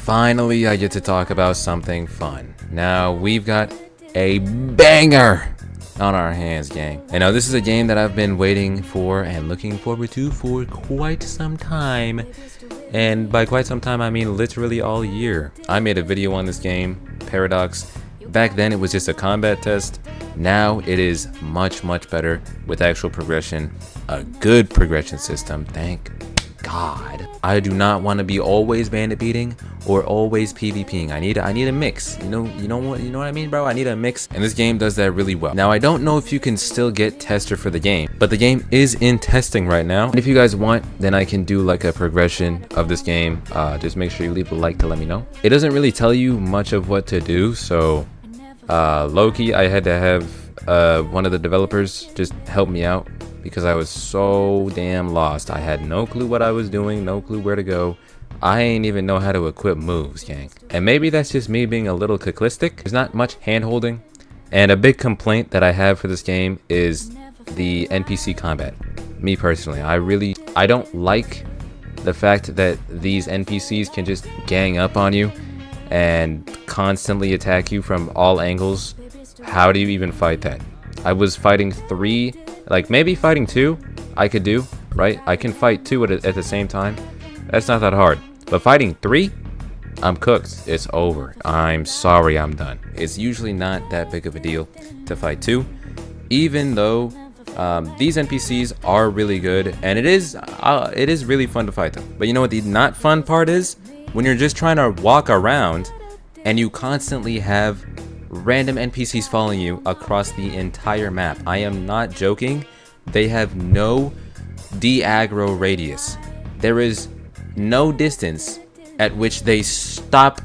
Finally, I get to talk about something fun. Now, we've got a banger on our hands, gang. And now this is a game that I've been waiting for and looking forward to for quite some time. And by quite some time, I mean literally all year. I made a video on this game, Paradox. Back then, it was just a combat test. Now it is much better with actual progression, a good progression system, thank God. I do not want to be always bandit beating or always PvPing. I need a mix. You know what I mean, bro? I need a mix, and this game does that really well. Now I don't know if you can still get tester for the game, but the game is in testing right now. And if you guys want, then I can do like a progression of this game. Just make sure you leave a like to let me know. It doesn't really tell you much of what to do, so low-key I had to have one of the developers just help me out because I was so damn lost. I had no clue what I was doing, no clue where to go. I ain't even know how to equip moves, gang. And maybe that's just me being a little cliclistic. There's not much hand-holding, and a big complaint that I have for this game is the NPC combat. Me personally, I don't like the fact that these NPCs can just gang up on you and constantly attack you from all angles. How do you even fight that? I was fighting 3, like maybe fighting 2 I could do, right? I can fight 2 at the same time. That's not that hard. But fighting 3, I'm cooked. It's over. I'm sorry, I'm done. It's usually not that big of a deal to fight 2, even though these NPCs are really good, and it is really fun to fight them. But you know what the not fun part is? When you're just trying to walk around and you constantly have random NPCs following you across the entire map. I am not joking. They have no de-aggro radius. There is no distance at which they stop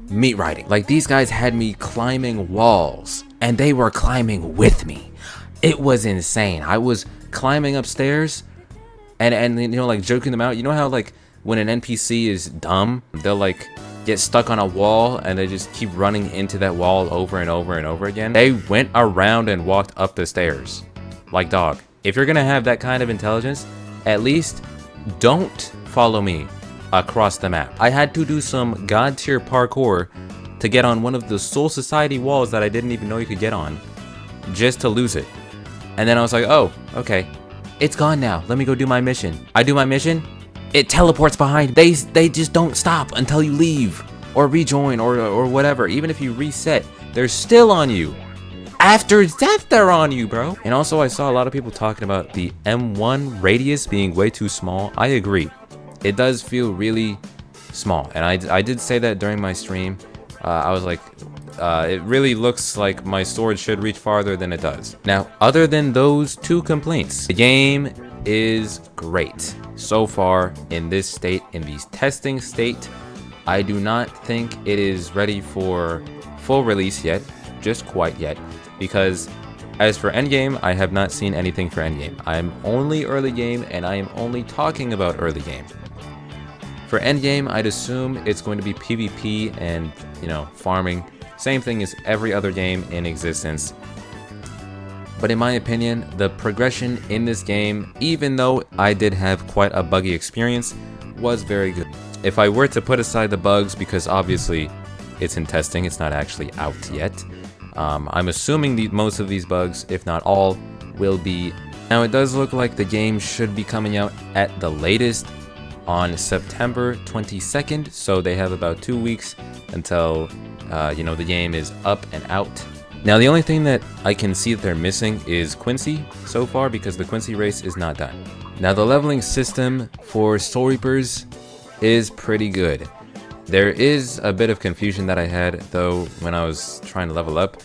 meat riding. Like, these guys had me climbing walls and they were climbing with me. It was insane. I was climbing upstairs and you know, like joking them out. You know how like when an NPC is dumb, they'll like get stuck on a wall and they just keep running into that wall over and over and over again. They went around and walked up the stairs. Like, dog, if you're gonna have that kind of intelligence, at least don't follow me across the map. I had to do some god tier parkour to get on one of the Soul Society walls that I didn't even know you could get on, just to lose it. And then I was like, oh, okay, it's gone now. Let me go do my mission. I do my mission, it teleports behind. They just don't stop until you leave or rejoin or whatever. Even if you reset, they're still on you. After death, they're on you, bro. And also, I saw a lot of people talking about the M1 radius being way too small. I agree. It does feel really small. And I did say that during my stream. I was like, it really looks like my sword should reach farther than it does. Now, other than those 2 complaints, the game is great. So far in this state, in the testing state, I do not think it is ready for full release yet, just quite yet, because as for endgame, I have not seen anything for endgame. I am only early game, and I am only talking about early game. For endgame, I'd assume it's going to be PvP and, you know, farming. Same thing as every other game in existence. But in my opinion, the progression in this game, even though I did have quite a buggy experience, was very good. If I were to put aside the bugs, because obviously it's in testing, it's not actually out yet, I'm assuming most of these bugs, if not all, will be. Now, it does look like the game should be coming out at the latest on September 22nd, so they have about 2 weeks until you know, the game is up and out. Now, the only thing that I can see that they're missing is Quincy so far, because the Quincy race is not done. Now, the leveling system for Soul Reapers is pretty good. There is a bit of confusion that I had, though, when I was trying to level up.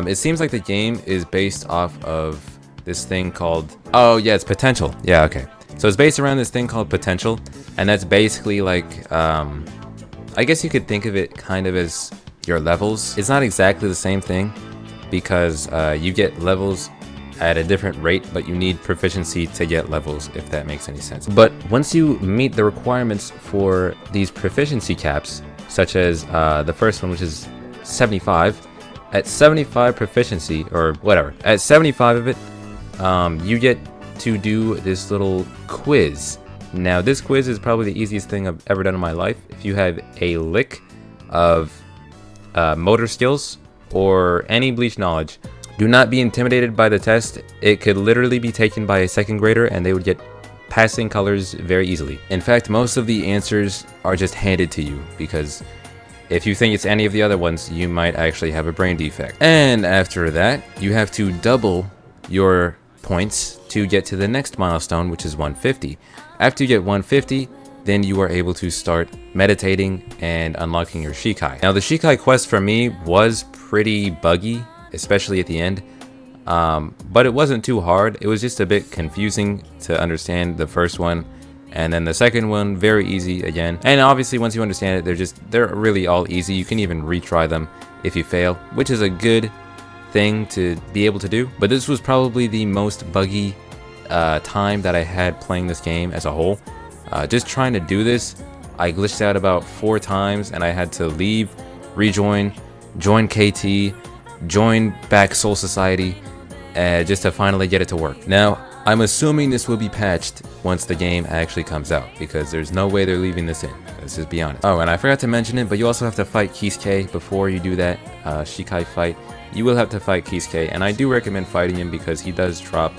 It seems like the game is based off of this thing called... Oh, yeah, it's Potential. Yeah, okay. So it's based around this thing called Potential, and that's basically like... I guess you could think of it kind of as your levels. It's not exactly the same thing, because you get levels at a different rate, but you need proficiency to get levels, if that makes any sense. But once you meet the requirements for these proficiency caps, such as the first one, which is 75, at 75 proficiency, or whatever, at 75 of it, you get to do this little quiz Now this quiz is probably the easiest thing I've ever done in my life. If you have a lick of motor skills or any Bleach knowledge, do not be intimidated by the test. It could literally be taken by a second grader and they would get passing colors very easily. In fact, most of the answers are just handed to you because if you think it's any of the other ones, you might actually have a brain defect. And after that, you have to double your points to get to the next milestone, which is 150. After you get 150, then you are able to start meditating and unlocking your Shikai. Now the Shikai quest for me was pretty buggy, especially at the end, but it wasn't too hard. It was just a bit confusing to understand the first one, and then the second one very easy again. And obviously once you understand it, they're really all easy. You can even retry them if you fail, which is a good thing to be able to do. But this was probably the most buggy time that I had playing this game as a whole. Just trying to do this, I glitched out about 4 times and I had to leave, rejoin, join KT, join back Soul Society, just to finally get it to work. Now, I'm assuming this will be patched once the game actually comes out, because there's no way they're leaving this in. Let's just be honest. Oh, and I forgot to mention it, but you also have to fight Kisuke before you do that Shikai fight. You will have to fight Kisuke, and I do recommend fighting him because he does drop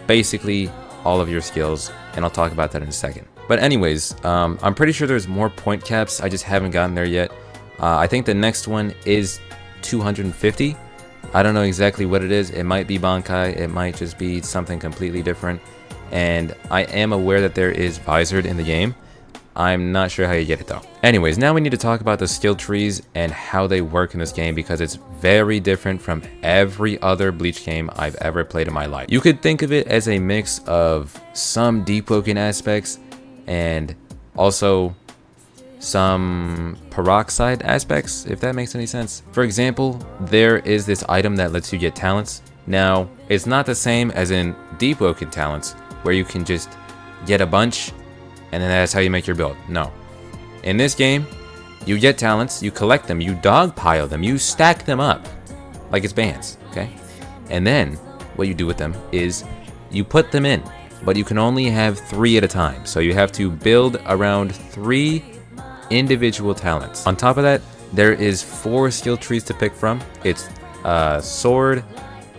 basically all of your skills, and I'll talk about that in a second. But anyways, I'm pretty sure there's more point caps. I just haven't gotten there yet. I think the next one is 250. I don't know exactly what it is. It might be Bankai. It might just be something completely different. And I am aware that there is Visored in the game. I'm not sure how you get it though. Anyways, now we need to talk about the skill trees and how they work in this game, because it's very different from every other Bleach game I've ever played in my life. You could think of it as a mix of some deep woken aspects and also some peroxide aspects, if that makes any sense. For example, there is this item that lets you get talents. Now, it's not the same as in deep woken talents, where you can just get a bunch and then that's how you make your build. No. In this game, you get talents, you collect them, you dogpile them, you stack them up like it's bands, okay? And then what you do with them is you put them in, but you can only have 3 at a time. So you have to build around 3 individual talents. On top of that, there is 4 skill trees to pick from. It's sword,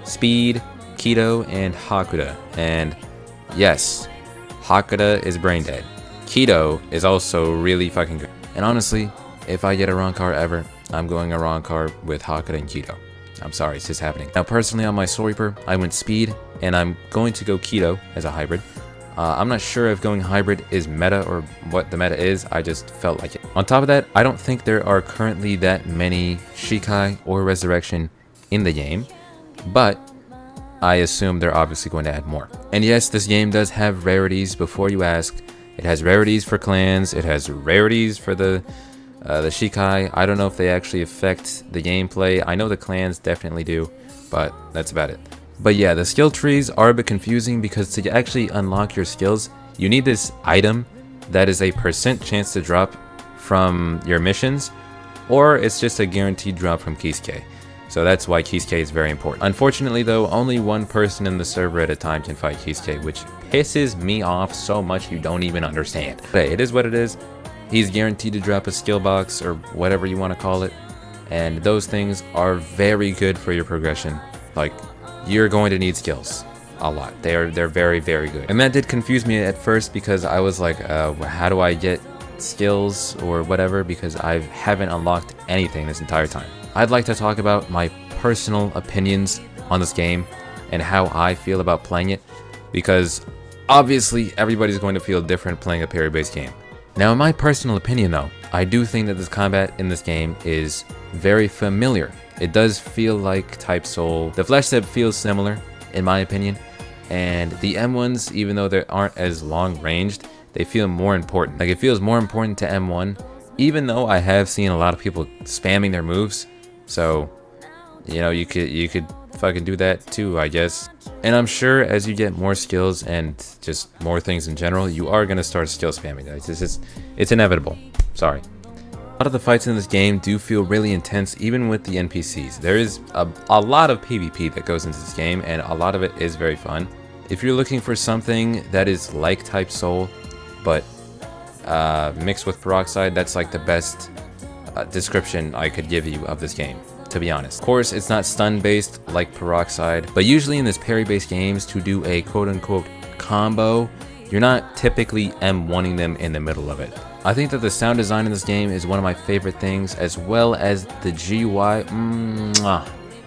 speed, Kido, and Hakuda. And yes, Hakuda is brain dead. Kido is also really fucking good. And honestly, if I get a wrong car ever, I'm going a wrong car with Hakuda and Kido. I'm sorry, it's just happening. Now personally on my Soul Reaper, I went speed, and I'm going to go Kido as a hybrid. I'm not sure if going hybrid is meta or what the meta is, I just felt like it. On top of that, I don't think there are currently that many Shikai or Resurrection in the game, but I assume they're obviously going to add more. And yes, this game does have rarities. Before you ask, it has rarities for clans, it has rarities for the Shikai. I don't know if they actually affect the gameplay. I know the clans definitely do, but that's about it. But yeah, the skill trees are a bit confusing because to actually unlock your skills, you need this item that is a % chance to drop from your missions, or it's just a guaranteed drop from Kisuke. So that's why Kisuke is very important. Unfortunately though, only one person in the server at a time can fight Kisuke, which pisses me off so much you don't even understand. But hey, it is what it is. He's guaranteed to drop a skill box or whatever you want to call it, and those things are very good for your progression. Like, you're going to need skills a lot. They're very, very good. And that did confuse me at first because I was like, how do I get skills or whatever, because I haven't unlocked anything this entire time. I'd like to talk about my personal opinions on this game and how I feel about playing it, because obviously everybody's going to feel different playing a parry-based game. Now in my personal opinion though, I do think that this combat in this game is very familiar. It does feel like Type Soul. The flesh step feels similar in my opinion, and the M1s, even though they aren't as long ranged, they feel more important. Like, it feels more important to M1, even though I have seen a lot of people spamming their moves. So, you know, you could fucking do that too, I guess. And I'm sure as you get more skills and just more things in general, you are gonna start skill spamming. It's inevitable. Sorry. A lot of the fights in this game do feel really intense, even with the NPCs. There is a lot of PvP that goes into this game, and a lot of it is very fun. If you're looking for something that is like Type Soul, but mixed with peroxide, that's like the best description I could give you of this game, to be honest. Of course, it's not stun based like peroxide, but usually in this parry based games, to do a quote unquote combo, you're not typically M1ing them in the middle of it. I think that the sound design in this game is one of my favorite things, as well as the GUI.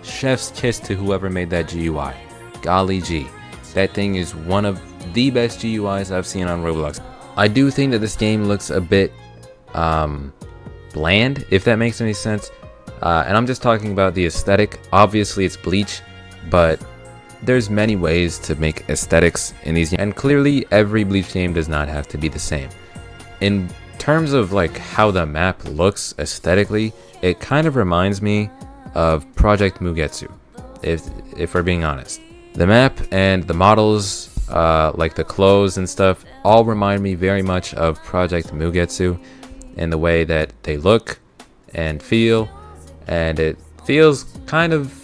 Chef's kiss to whoever made that GUI. Golly gee, that thing is one of the best GUIs I've seen on Roblox. I do think that this game looks a bit bland, if that makes any sense. And I'm just talking about the aesthetic. Obviously it's Bleach, but there's many ways to make aesthetics in these games, and clearly every Bleach game does not have to be the same. In terms of like how the map looks aesthetically, it kind of reminds me of Project Mugetsu, if we're being honest. The map and the models, like the clothes and stuff, all remind me very much of Project Mugetsu in the way that they look and feel, and it feels kind of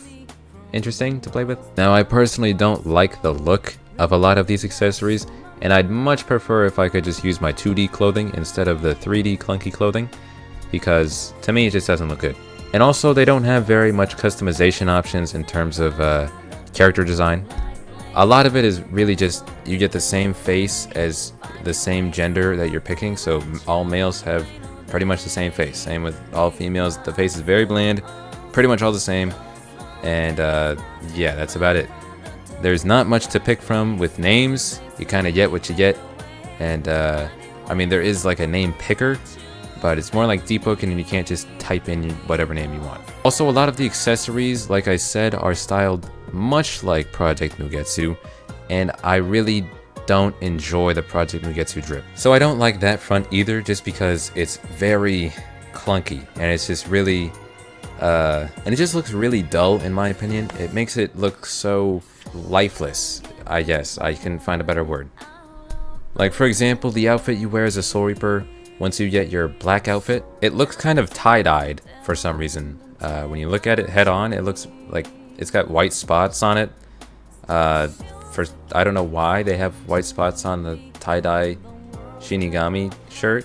interesting to play with. Now, I personally don't like the look of a lot of these accessories, and I'd much prefer if I could just use my 2D clothing instead of the 3D clunky clothing, because to me it just doesn't look good. And also, they don't have very much customization options in terms of character design. A lot of it is really just you get the same face as the same gender that you're picking, so all males have pretty much the same face. Same with all females, the face is very bland, pretty much all the same. And yeah, that's about it. There's not much to pick from with names. You kind of get what you get. And I mean, there is like a name picker, but it's more like deep hooking, and you can't just type in whatever name you want. Also, a lot of the accessories, like I said, are styled much like Project Mugetsu, and I really don't enjoy the Project Mugetsu drip. So I don't like that front either, just because it's very clunky, and it's just really and it just looks really dull in my opinion. It makes it look so lifeless, I guess. I can find a better word. Like, for example, the outfit you wear as a Soul Reaper, once you get your black outfit, it looks kind of tie-dyed for some reason. When you look at it head on, it looks like it's got white spots on it. I don't know why they have white spots on the tie-dye Shinigami shirt.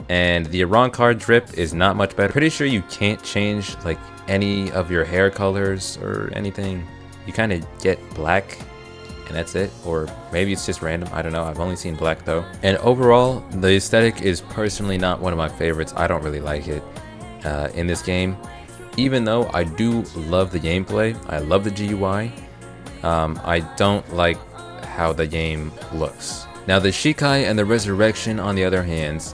And the Arrancar drip is not much better. Pretty sure you can't change like any of your hair colors or anything. You kind of get black and that's it, or maybe it's just random. I don't know. I've only seen black though. And overall, the aesthetic is personally not one of my favorites. I don't really like it in this game, even though I do love the gameplay. I love the GUI. I don't like how the game looks. Now, the Shikai and the Resurrection, on the other hand,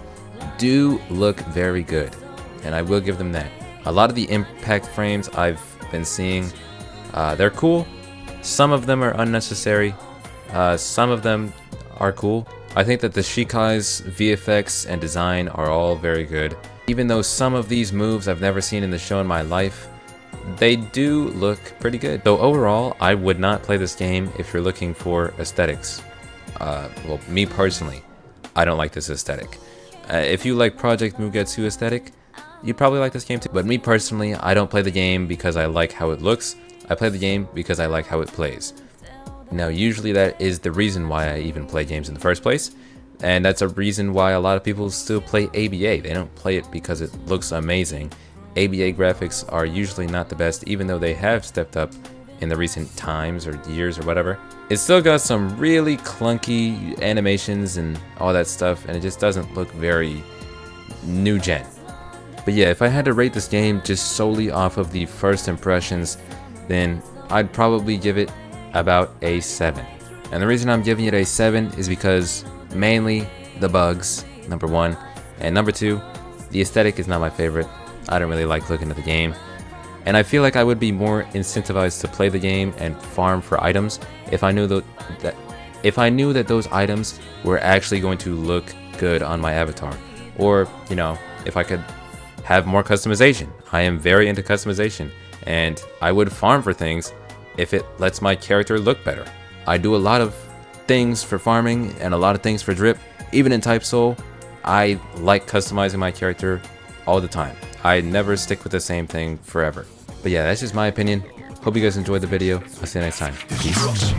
do look very good, and I will give them that. A lot of the impact frames I've been seeing, they're cool. Some of them are unnecessary. Some of them are cool. I think that the Shikai's VFX and design are all very good. Even though some of these moves I've never seen in the show in my life, they do look pretty good. So overall, I would not play this game if you're looking for aesthetics. Well, me personally, I don't like this aesthetic. If you like Project Mugetsu aesthetic, you'd probably like this game too. But me personally, I don't play the game because I like how it looks. I play the game because I like how it plays. Now, usually that is the reason why I even play games in the first place. And that's a reason why a lot of people still play ABA. They don't play it because it looks amazing. ABA graphics are usually not the best, even though they have stepped up in the recent times or years or whatever. It's still got some really clunky animations and all that stuff, and it just doesn't look very new gen. But yeah, if I had to rate this game just solely off of the first impressions, then I'd probably give it about a 7. And the reason I'm giving it a 7 is because mainly the bugs, number 1, and number 2, the aesthetic is not my favorite. I don't really like looking at the game, and I feel like I would be more incentivized to play the game and farm for items if I knew that those items were actually going to look good on my avatar, or you know, if I could have more customization. I am very into customization, and I would farm for things if it lets my character look better. I do a lot of things for farming and a lot of things for drip. Even in Type Soul, I like customizing my character all the time. I never stick with the same thing forever. But yeah, that's just my opinion. Hope you guys enjoyed the video. I'll see you next time. Peace.